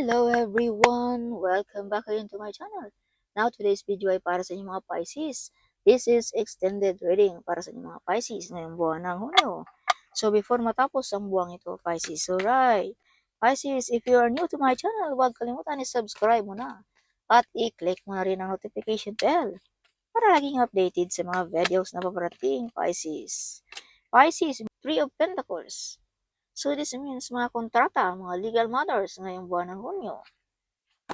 Hello everyone! Welcome back again to my channel. Now today's video ay para sa inyong mga Pisces. This is extended reading para sa inyong mga Pisces ngayong buwan ng Hunyo. So before matapos ang buwang ito, Pisces, alright. Pisces, if you are new to my channel, huwag kalimutan i-subscribe mo na. At i-click mo na rin ang notification bell para laging updated sa mga videos na paparating, Pisces. Pisces, Three of Pentacles. So this means mga kontrata, mga legal matters ngayong buwan ng Hunyo.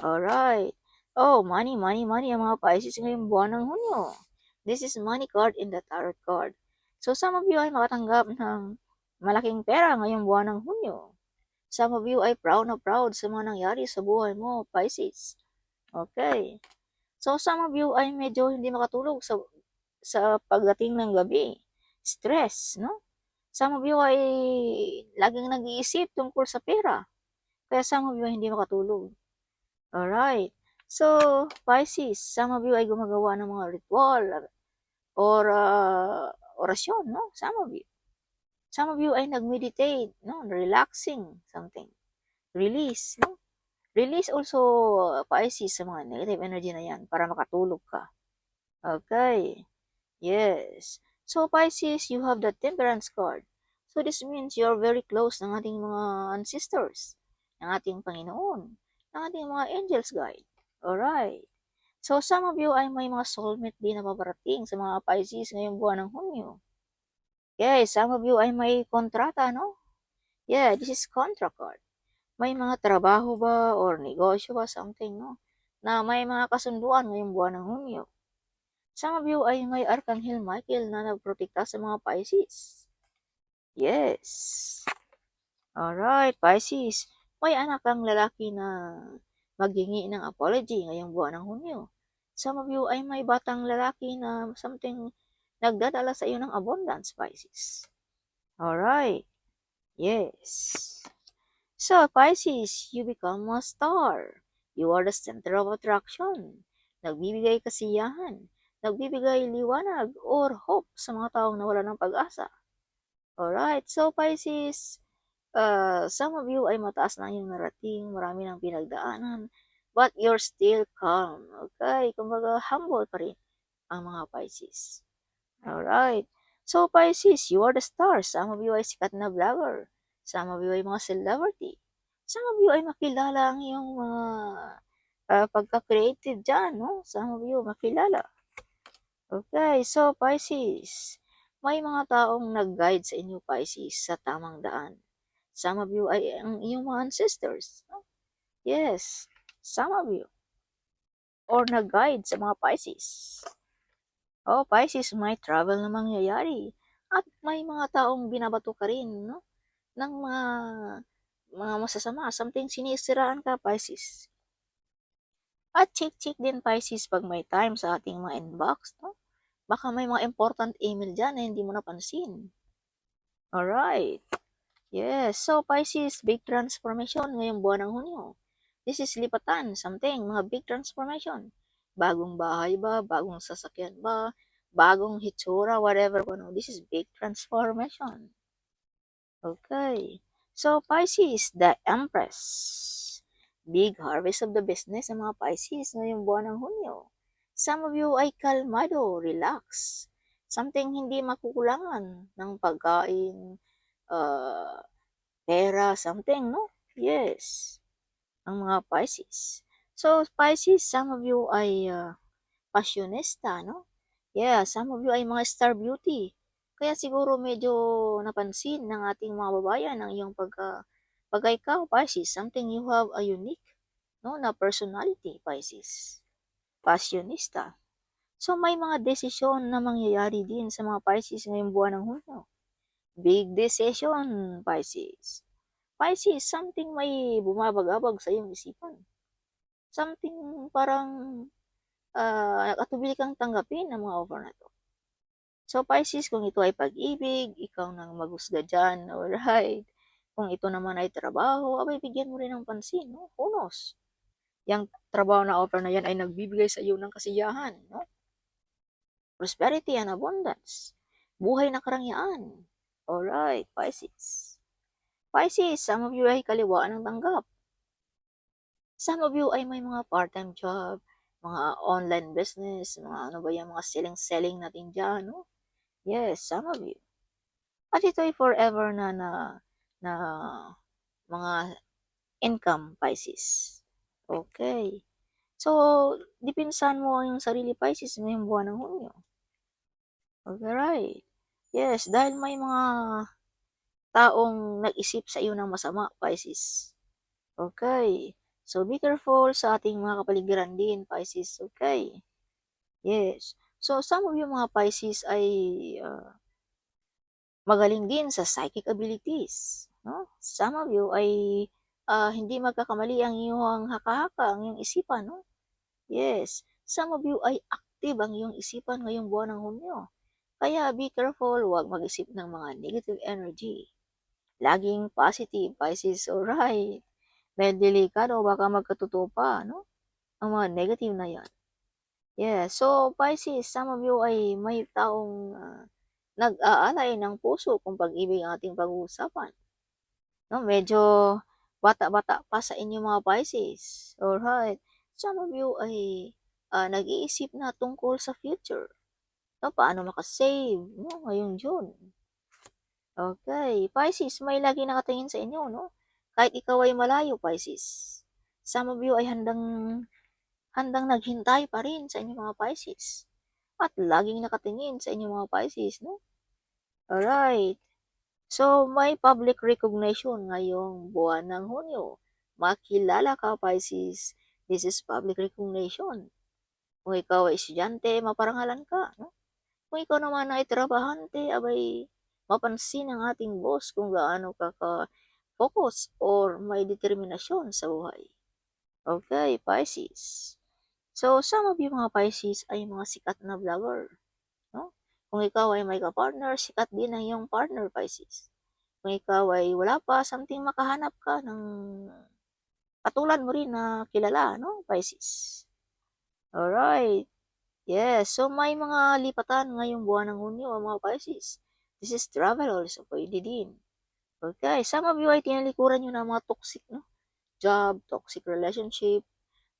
Alright. Oh, money ang mga Pisces ngayong buwan ng Hunyo. This is money card in the tarot card. So some of you ay makatanggap ng malaking pera ngayong buwan ng Hunyo. Some of you ay proud na proud sa mga nangyari sa buhay mo, Pisces. Okay. So some of you ay medyo hindi makatulog sa pagdating ng gabi. Stress, no? Some of you ay laging nag-iisip tungkol sa pera. Kaya some of you ay hindi makatulog. Alright. So, Pisces, some of you ay gumagawa ng mga ritual or orasyon, no? Some of you. Some of you ay nag-meditate, no? Relaxing something. Release, no? Release also, Pisces, sa mga negative energy na yan para makatulog ka. Okay. Yes. So, Pisces, you have the Temperance card. So, this means you're very close ng ating mga ancestors, ng ating Panginoon, ng ating mga angels guide. Alright. So, some of you ay may mga soulmate din na paparating sa mga Pisces ngayong buwan ng Hunyo. Yes, some of you ay may kontrata, no? Yeah, this is contract card. May mga trabaho ba or negosyo ba, something, no? Na may mga kasunduan ngayong buwan ng Hunyo. Some of you ay may Archangel Michael na nagprotekta sa mga Pisces. Yes. Alright, Pisces. May anak kang lalaki na maghingi ng apology ngayong buwan ng Hunyo. Some of you ay may batang lalaki na something nagdadala sa iyo ng abundance, Pisces. Alright. Yes. So, Pisces, you become a star. You are the center of attraction. Nagbibigay kasiyahan. Nagbibigay liwanag or hope sa mga taong nawala ng pag-asa. Alright, so Pisces, some of you ay mataas na yung narating, marami ng pinagdaanan, but you're still calm. Okay, kumbaga humble pa rin ang mga Pisces. Alright, so Pisces, you are the star. Some of you ay sikat na vlogger. Some of you ay mga celebrity. Some of you ay makilala ang iyong mga pagka-creative dyan, no? Some of you makilala. Okay, so Pisces, may mga taong nag-guide sa inyo, Pisces, sa tamang daan. Some of you ay ang iyong mga ancestors. No? Yes, some of you. Or nag-guide sa mga Pisces. Oh, Pisces, may travel na mangyayari. At may mga taong binabato ka rin, no? Ng mga masasama. Something sinisiraan ka, Pisces. At check din, Pisces, pag may time sa ating mga inbox, no? Baka may mga important email dyan na hindi mo napansin. Alright. Yes. So, Pisces, big transformation ngayong buwan ng Hunyo. This is lipatan, something, mga big transformation. Bagong bahay ba? Bagong sasakyan ba? Bagong hitsura, whatever. This is big transformation. Okay. So, Pisces, the Empress. Big harvest of the business ng mga Pisces ngayong buwan ng Hunyo. Some of you ay kalmado, relax. Something hindi makukulangan ng pagkain, pera, something, no? Yes. Ang mga Pisces. So, Pisces, some of you ay passionista, no? Yeah, some of you ay mga star beauty. Kaya siguro medyo napansin ng ating mga babayan ang iyong pagka ikaw, Pisces, something you have a unique, no, na personality, Pisces. Passionista. So, may mga desisyon na mangyayari din sa mga Pisces ngayong buwan ng Hunyo. Big decision, Pisces. Pisces, something may bumabagabag sa iyong isipan. Something parang nakatubili kang tanggapin ang mga offer na to. So, Pisces, kung ito ay pag-ibig, ikaw nang maghusga dyan, alright. Kung ito naman ay trabaho, abay, bigyan mo rin ng pansin, no? Who knows? Yang trabaho na offer na yan ay nagbibigay sa iyo ng kasiyahan, no? Prosperity and abundance. Buhay na karangyaan. Alright, Pisces. Pisces, some of you ay kaliwaan ng tanggap. Some of you ay may mga part-time job, mga online business, mga ano ba yan, mga selling natin dyan, no? Yes, some of you. At ito ay forever na mga income, Pisces. Okay. So, dipinsan mo yung sarili, Pisces, ngayong buwan ng Hunyo. Okay, right. Yes, dahil may mga taong nag-isip sa iyo ng masama, Pisces. Okay. So, be careful sa ating mga kapaligiran din, Pisces. Okay. Yes. So, some of you mga Pisces ay magaling din sa psychic abilities. No? Some of you ay hindi magkakamali ang iyong haka-haka, ang iyong isipan. No? Yes. Some of you ay active ang iyong isipan ngayong buwan ng Hunyo. Kaya be careful, huwag mag-isip ng mga negative energy. Laging positive, Pisces, alright. May delikado, baka magkatotoo pa, no? Ang mga negative na yan. Yeah, so Pisces, some of you ay may taong nag-aalay ng puso kung pag-ibig ang ating pag-uusapan. No, medyo bata-bata pa sa inyo mga Pisces. Alright. Some of you ay nag-iisip na tungkol sa future. No, paano makasave no, ngayong June. Okay. Pisces, may lagi nakatingin sa inyo, no? Kahit ikaw ay malayo, Pisces. Some of you ay handang naghintay pa rin sa inyong mga Pisces. At laging nakatingin sa inyong mga Pisces, no? Alright. So, may public recognition ngayong buwan ng Hunyo. Makilala ka, Pisces. This is public recognition. Kung ikaw ay estudyante, maparangalan ka. No? Kung ikaw naman ay trabahante, abay, mapansin ng ating boss kung gaano ka ka-focus or may determinasyon sa buhay. Okay, Pisces. So, some of you mga Pisces ay mga sikat na vlogger. No? Kung ikaw ay may ka-partner, sikat din ang iyong partner, Pisces. Kung ikaw ay wala pa, something makahanap ka ng katulad mo rin na kilala, no, Pisces. Alright. Yes, so may mga lipatan ngayong buwan ng Hunyo, mga Pisces. This is travel also, pwede din. Okay, some of you ay tinalikuran nyo ng mga toxic, no? Job, toxic relationship,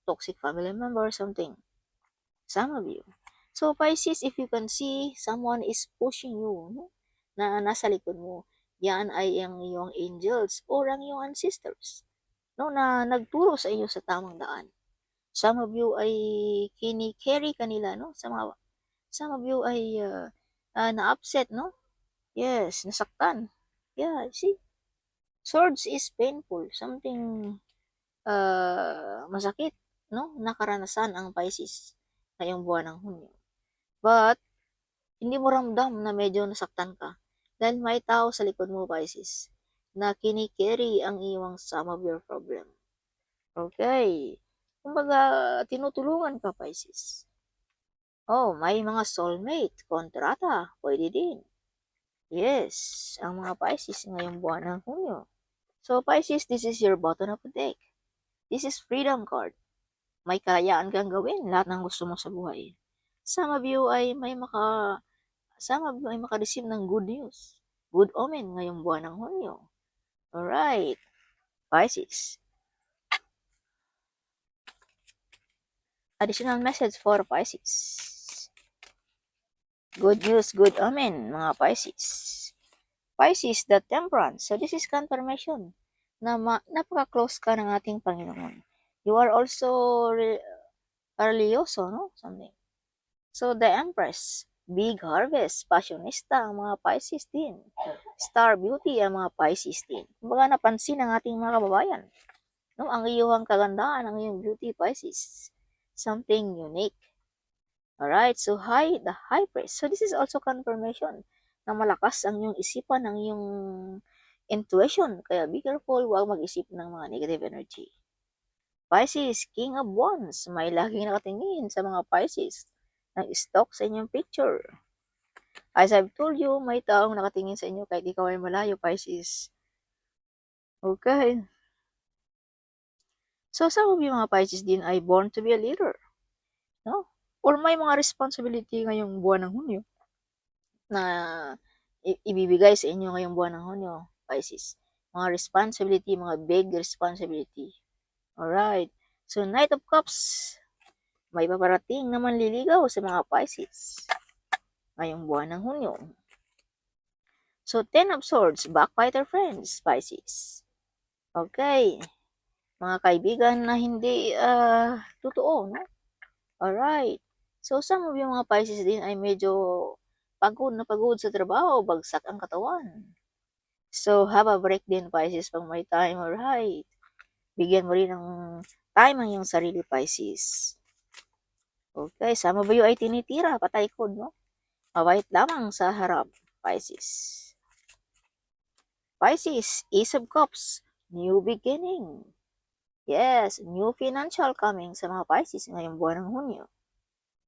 toxic family member, something. Some of you. So, Pisces, if you can see someone is pushing you, no? Na nasa likod mo, yan ay ang iyong angels or ang iyong ancestors, no? Na nagturo sa iyo sa tamang daan. Some of you ay kini-carry kanila, no? Some of you ay na-upset, no? Yes, nasaktan. Yeah, see? Swords is painful. Something masakit, no? Nakaranasan ang Pisces ngayong buwan ng Hunyo. But, hindi mo ramdam na medyo nasaktan ka dahil may tao sa likod mo, Pisces, na kinikerry ang iyong some of your problem. Okay. Kumbaga, tinutulungan ka, Pisces. Oh, may mga soulmate, kontrata, pwede din. Yes, ang mga Pisces ngayong buwan ng Hunyo. So, Pisces, this is your bottom of the deck. This is freedom card. May kalayaan kang gawin lahat ng gusto mo sa buhay. Some of you ay maka-receive ng good news. Good omen ngayong buwan ng Hunyo. Alright, Pisces. Additional message for Pisces. Good news, good omen, mga Pisces. Pisces, the temperance. So this is confirmation na napaka-close ka ng ating Panginoon. You are also religyoso, no? Something. So the Empress, big harvest, passionista ang mga Pisces din. Star beauty ang mga Pisces din. Kumbaga napansin ng ating mga kababayan. No? Ang iyong kagandahan, ang iyong beauty, Pisces. Something unique. Alright, so the high priest. So this is also confirmation na malakas ang iyong isipan, ang iyong intuition. Kaya be careful, huwag mag-isip ng mga negative energy. Pisces, King of Wands. May laging nakatingin sa mga Pisces ng stock sa inyong picture. As I've told you, may taong nakatingin sa inyo kahit ikaw ay malayo, Pisces. Okay. So some of you mga Pisces din ay born to be a leader. No? Or may mga responsibility ngayong buwan ng Hunyo na ibibigay sa inyo ngayong buwan ng Hunyo, Pisces. Mga responsibility, mga big responsibility. Alright. So, Knight of Cups, may paparating na manliligaw sa mga Pisces ngayong buwan ng Hunyo. So, Ten of Swords, backbiter friends, Pisces. Okay, mga kaibigan na hindi totoo, no? Alright. So, some of yung mga Pisces din ay medyo pagod na pagod sa trabaho, bagsak ang katawan. So, have a break din, Pisces, pag may time, alright. Bigyan mo rin ng time ang iyong sarili, Pisces. Okay, sama ba yung ay tinitira, pataykod, no? Mabait lamang sa harap, Pisces. Pisces, Ace of Cups, new beginning. Yes, new financial coming sa mga Pisces ngayong buwan ng Hunyo.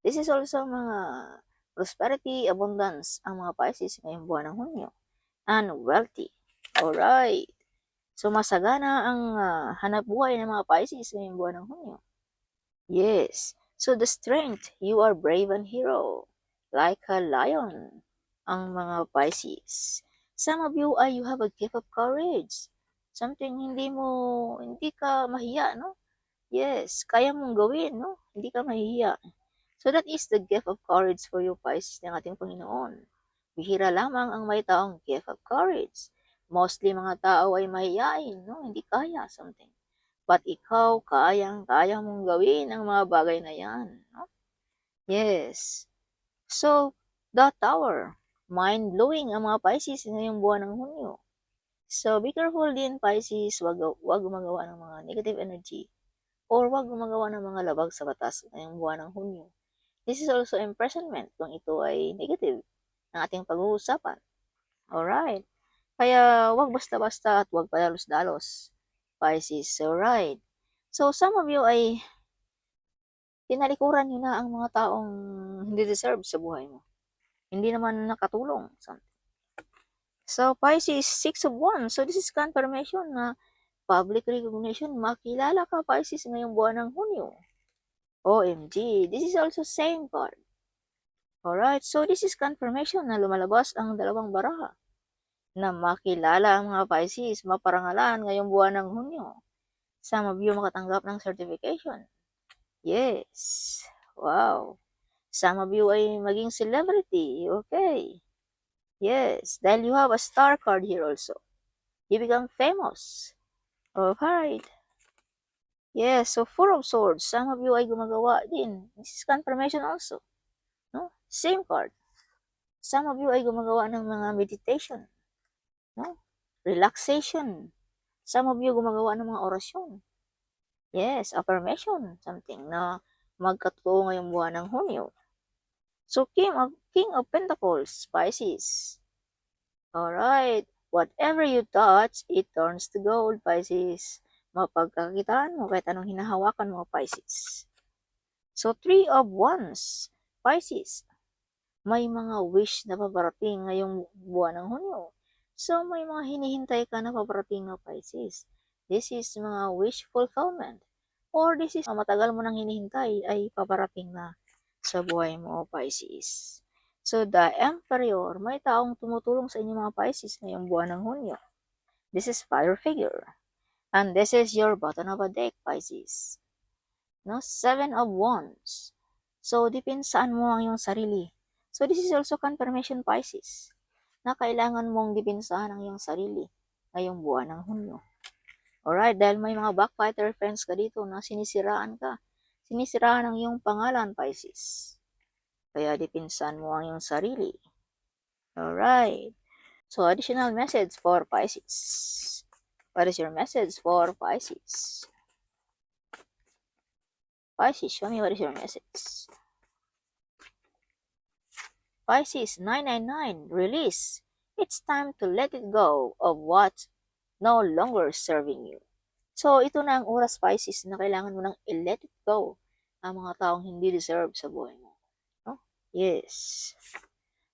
This is also mga prosperity, abundance ang mga Pisces ngayong buwan ng Hunyo. And wealthy. Alright. So, masagana ang hanap buhay ng mga Pisces ngayong buwan ng Hunyo. Yes. So, the strength, you are brave and hero. Like a lion ang mga Pisces. Some of you you have a gift of courage. Something hindi ka mahiya, no? Yes, kaya mong gawin, no? Hindi ka mahihiya. So that is the gift of courage for you, Pisces, ng ating Panginoon. Bihira lamang ang may taong gift of courage. Mostly mga tao ay mahiyain, no? Hindi kaya something. But ikaw, kaya mong gawin ang mga bagay na yan, no? Yes. So, the Tower. Mind-blowing ang mga Pisces ngayong buwan ng Hunyo. So, be careful din, Pisces. Wag gumagawa ng mga negative energy or wag gumagawa ng mga labag sa batas ngayong buwan ng Hunyo. This is also imprisonment kung ito ay negative ng ating pag-uusapan. Alright. Kaya wag basta-basta at wag padalos-dalos, Pisces. Alright. So, some of you ay tinalikuran nyo na ang mga taong hindi deserve sa buhay mo. Hindi naman nakatulong. So, Pisces, 6 of Wands. So, this is confirmation na public recognition. Makilala ka, Pisces, ngayong buwan ng Hunyo. OMG. This is also same card. Alright. So, this is confirmation na lumalabas ang dalawang baraha na makilala ang mga Pisces, maparangalan ngayong buwan ng Hunyo. Some of you makatanggap ng certification. Yes. Wow. Some of you ay maging celebrity. Okay. Yes. Dahil you have a star card here also. You become famous. Alright. Yes. So, Four of Swords. Some of you ay gumagawa din. This is confirmation also. No? Same card. Some of you ay gumagawa ng mga meditation. No? Relaxation. Some of you gumagawa ng mga orasyon. Yes. Affirmation. Something na magkatotoo ngayong buwan ng Hunyo. So, King of Pentacles, Pisces. Alright. Whatever you touch, it turns to gold, Pisces. Mapagkakitaan mo kahit anong hinahawakan mo, Pisces. So, Three of Wands, Pisces. May mga wish na paparating ngayong buwan ng Hunyo. So, may mga hinihintay ka na paparating na, Pisces. This is mga wish fulfillment. Or this is matagal mo nang hinihintay ay paparating na sa buhay mo, Pisces. So, the Emperor, may taong tumutulong sa inyo mga Pisces ngayong buwan ng Hunyo. This is fire figure. And this is your bottom of a deck, Pisces. No? Seven of Wands. So, depinsaan mo ang iyong sarili. So, this is also confirmation, Pisces, na kailangan mong dipinsahan ang iyong sarili ngayong buwan ng Hunyo. Alright, dahil may mga backfighter friends ka dito na sinisiraan ka. Sinisiraan ang iyong pangalan, Pisces. Kaya dipinsan mo ang iyong sarili. Alright. So, additional message for Pisces. What is your message for Pisces? Pisces, show me what is your message. Pisces, 999, release. It's time to let it go of what no longer serving you. So, ito na ang oras, Pisces, na kailangan mo nang i-let it go ang mga taong hindi deserve sa buhay mo. No? Yes.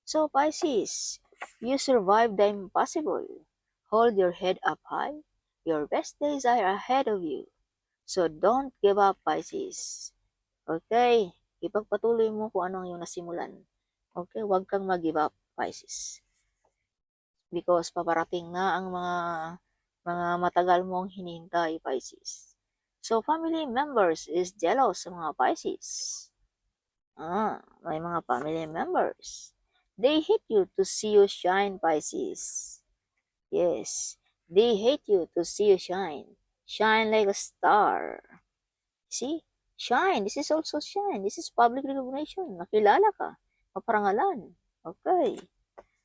So, Pisces, you survived the impossible. Hold your head up high. Your best days are ahead of you. So, don't give up, Pisces. Okay? Ipagpatuloy mo kung ano ang iyong nasimulan. Okay? Huwag kang mag-give up, Pisces. Because paparating na ang mga matagal mong hinihintay, Pisces. So, family members is jealous sa mga Pisces. May mga family members. They hate you to see you shine, Pisces. Yes, they hate you to see you shine. Shine like a star. See? Shine. This is also shine. This is public recognition. Nakilala ka. Maparangalan. Okay.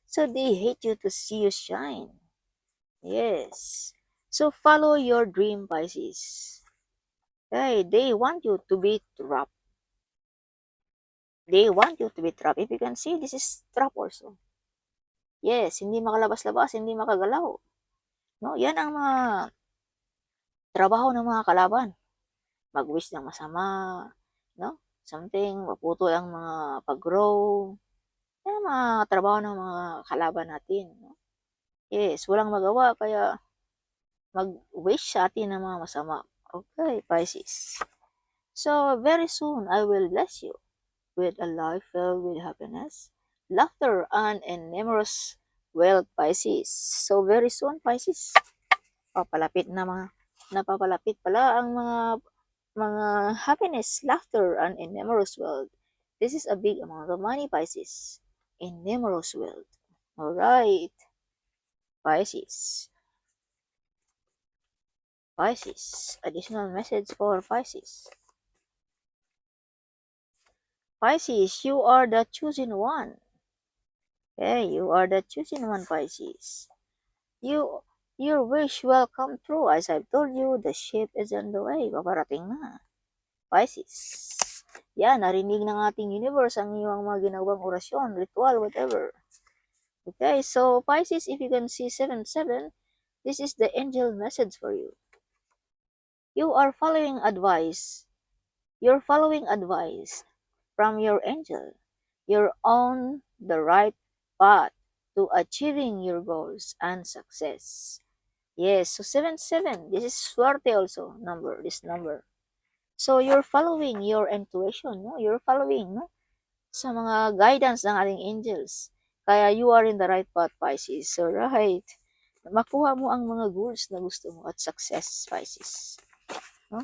So they hate you to see you shine. Yes. So follow your dream, Pisces. Okay. They want you to be trapped. They want you to be trapped. If you can see, this is trap also. Yes, hindi makalabas-labas, hindi makagalaw. No, yan ang mga trabaho ng mga kalaban. Mag-wish ng masama, no? Something, maputol ang mga pag-grow. Yan ang mga trabaho ng mga kalaban natin. No? Yes, walang magawa, kaya mag-wish sa atin ng mga masama. Okay, Pisces. So, very soon, I will bless you with a life filled with happiness, laughter, and numerous wealth, Pisces. So, very soon, Pisces, papalapit na napapalapit pala ang mga happiness, laughter, and numerous wealth. This is a big amount of money, Pisces. In numerous wealth. Alright, Pisces. Pisces. Additional message for Pisces. Pisces, you are the chosen one. Okay, you are the chosen one, Pisces. Your wish will come true. As I've told you, the ship is on the way. Paparating na. Pisces. Yan, narinig ng ating universe ang iyong mga ginawang orasyon, ritual, whatever. Okay, so Pisces, if you can see 7-7, this is the angel message for you. You are following advice. You're following advice from your angel. You're on the right path to achieving your goals and success. Yes, so 7-7, this is swerte also, this number. So you're following your intuition, no? You're following, no? Sa mga guidance ng ating angels. Kaya you are in the right path, Pisces. So right, makuha mo ang mga goals na gusto mo at success, Pisces. No?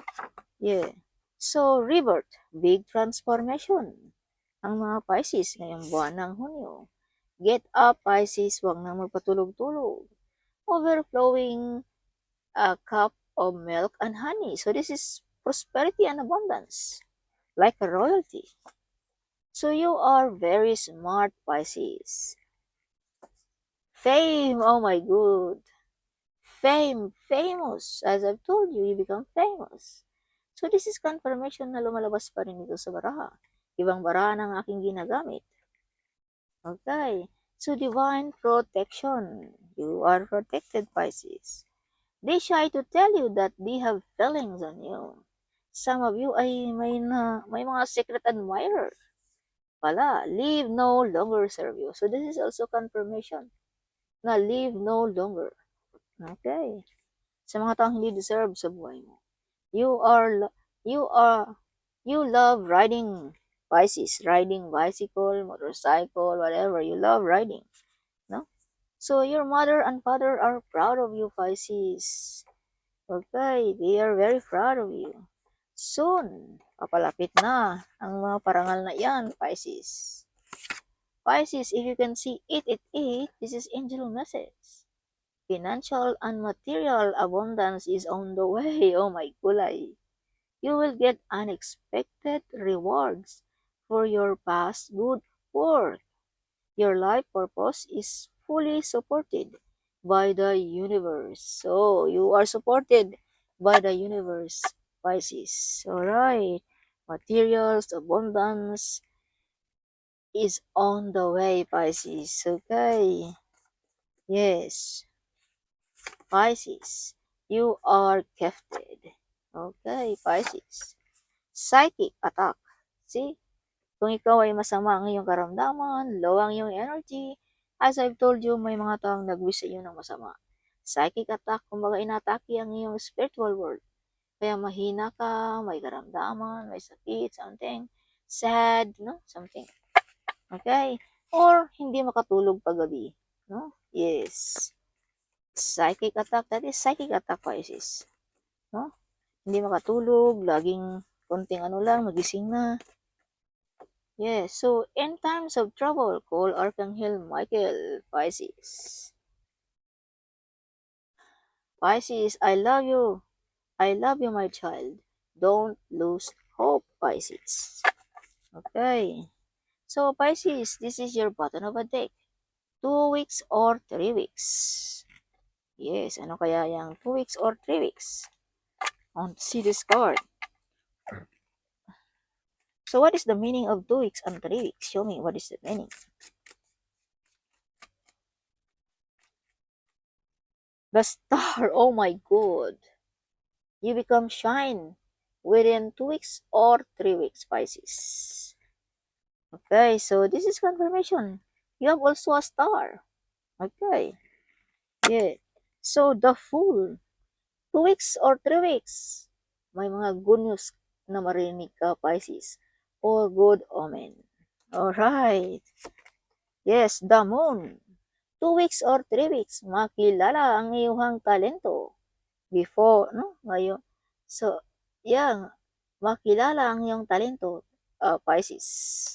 Yeah. So, rebirth, big transformation. Ang mga Pisces ngayong buwan ng Hunyo. Get up, Pisces, huwag nang magpatulog-tulog. Overflowing a cup of milk and honey. So, this is prosperity and abundance, like a royalty. So, you are very smart, Pisces. Fame, oh my god. Fame, famous. As I've told you, you become famous. So, this is confirmation na lumalabas pa rin ito sa baraha. Ibang baraha ng aking ginagamit. Okay. So, divine protection. You are protected, Pisces. They shy to tell you that they have feelings on you. Some of you ay may mga secret admirer. Pala, leave no longer serve you. So, this is also confirmation na leave no longer. Okay. Sa mga taong hindi deserve sa buhay mo. You love riding, Pisces, riding bicycle, motorcycle, whatever. You love riding, no? So your mother and father are proud of you, Pisces. Okay, they are very proud of you. Soon, papalapit na ang mga parangal na yan, Pisces. Pisces, if you can see 888, this is angel message. Financial and material abundance is on the way. Oh my gulay. You will get unexpected rewards for your past good work. Your life purpose is fully supported by the universe. So, you are supported by the universe, Pisces. Alright. Materials, abundance is on the way, Pisces. Okay. Yes. Pisces, you are gifted. Okay, Pisces. Psychic attack. See? Kung ikaw ay masama ang iyong karamdaman, low ang iyong energy, as I've told you, may mga taong nag-wish sa iyo ng masama. Psychic attack, kumbaga inatake ang iyong spiritual world. Kaya mahina ka, may karamdaman, may sakit, something, sad, no? Something. Okay? Or hindi makatulog paggabi. No? Yes. Psychic attack, that is psychic attack, Pisces. No? hindi makatulog, laging konting ano lang, magising na. Yes, so in times of trouble, call Archangel Michael, Pisces. Pisces, I love you. I love you, my child. Don't lose hope, Pisces. Okay. So, Pisces, this is your button of a deck. 2 weeks or 3 weeks? Yes, ano kaya yung 2 weeks or 3 weeks? I want to see this card. So, what is the meaning of 2 weeks and 3 weeks? Show me what is the meaning. The star, oh my god. You become shine within 2 weeks or 3 weeks, Pisces. Okay, so this is confirmation. You have also a star. Okay. Yeah. So, the Fool. 2 weeks or 3 weeks. May mga good news na marinig ka, Pisces. Or good omen. Alright. Yes, the Moon. 2 weeks or 3 weeks. Makilala ang iyong talento. Before, no? Ngayon. So, yeah. Makilala ang iyong talento, Pisces.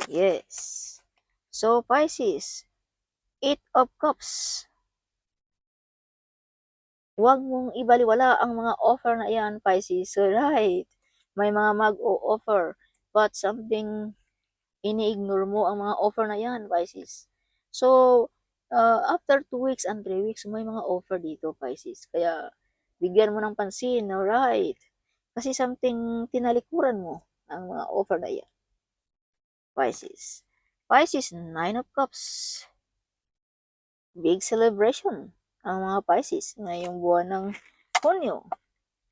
Yes. So, Pisces. 8 of Cups. Huwag mong ibaliwala ang mga offer na iyan, Pisces. So, right. May mga mag-o-offer. But something, ini-ignore mo ang mga offer na yan, Pisces. So, after 2 weeks and 3 weeks, may mga offer dito, Pisces. Kaya, bigyan mo ng pansin, alright. Kasi something, tinalikuran mo ang mga offer na yan, Pisces. Pisces, 9 of Cups. Big celebration ang mga Pisces ngayong buwan ng Hunyo.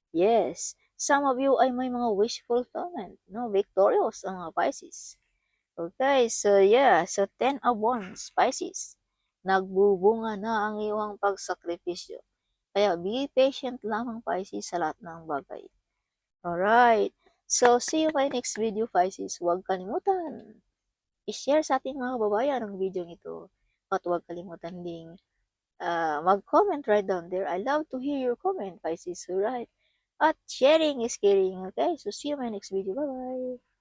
Yes, some of you ay may mga wish fulfillment, no? Victorious ang mga Pisces. Okay, so yeah, so 10 of Wands, Pisces. Nagbubunga na ang iyong pagsakripisyo. Kaya be patient lamang, Pisces, sa lahat ng bagay. Alright, so see you my next video, Pisces. Huwag kalimutan i-share sa ating mga kababayan ang video ito. At huwag kalimutan ding mag-comment right down there. I love to hear your comment, Pisces, right? At sharing is caring, okay? So see you in my next video. Bye-bye!